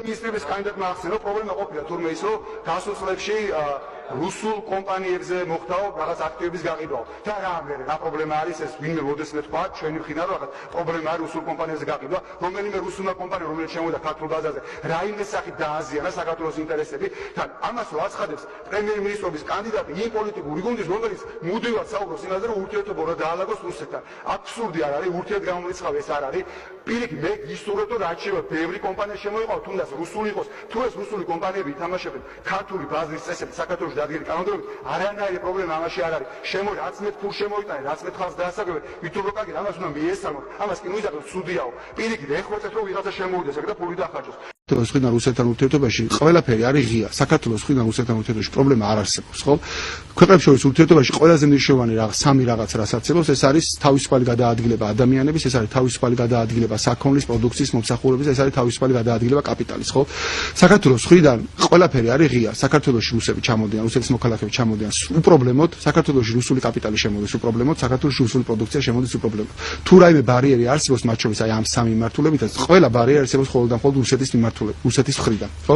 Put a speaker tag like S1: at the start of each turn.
S1: პრემიერ-მინისტრების კანდიდატმა ახსენა, პრობლემა ყოფილა თურმე ის, რომ გასულ წლებში რუსულ კომპანიებზე მოხდაო რაღაც აქტივების გაყიდვაო. და რა პრობლემა არის ეს, ვინმე მოდესმე თქვა, ჩვენი მხრიდან რაღაც პრობლემა არის რუსულ კომპანიებზე გაყიდვა, რომელიმე რუსულმა კომპანია, რომელიც შემოვიდა ქართულ ბაზარზე, რაიმე სახით დააზიანა საქართველოს ინტერესები, თან ამას რო აცხადებს პრემიერ-მინისტრობის კანდიდატი იმ პოლიტიკური გუნდის, რომელიც მუდმივად საუბრობს იმაზე, რომ ურთიერთობა რა დაალაგოს რუსეთთან. აბსურდი არ არის, ურთიერთგამომრიცხავი ეს არ არის. პირიქით მე გისურვებ, რომ რაც შევა ბევრი კომპანია შემოიყო, თუნდაც რუსული იყოს, თუ ეს რუსული კომპანიები ითამაშებენ ქართული ბაზრის წესებით საქართველოს დადგენილი კანონმდებლობით, არანაირი პრობლემა ამაში არ არის. რაც მე ფულს შემოიტანე, რაც მე ხალხს დაასაკრებე, ვითომ რომ კარგი, ამას უნდა მიესალმოთ, ამას კი ნუიზაკოთ ცუდიაო. პირიქით ეხვეწეთ, რომ ვიღაცა შემოვიდეს აქ და ფული დახარჯოს. საქართველოს მხრიდან რუსეთთან ურთიერთობაში ყველაფერი არის ღია. საქართველოს მხრიდან რუსეთთან ურთიერთობაში პრობლემა არ არსებობს, ხო? ქვეყნებს შორის ურთიერთობაში ყველაზე მნიშვნელოვანი სამი რაღაც რაც არსებობს, ეს არის თავისუფალი გადაადგილება ადამიანების, ეს არის თავისუფალი გადაადგილება საქონლის, პროდუქციის, მომსახურების, ეს არის თავისუფალი გადაადგილება კაპიტალის, ხო? საქართველოს მხრიდან ყველაფერი არის ღია. საქართველოში რუსები ჩამოდიან, რუსეთის მოქალაქეები ჩამოდიან უპრობლემოდ, საქართველოში რუსული კაპიტალი შემოდის უპრობლემოდ, საქართველოში რუსული პროდუქცია შემოდის უპრობლემოდ. თუ რაიმე ბარიერი არსებობს მათ შორის აი ამ სამი მიმართულებითაც, ყველა ბარიერი არსებობს მხოლოდ და მხოლოდ რუსეთის მიმართულებით, რუსეთის მხრიდან, ხო?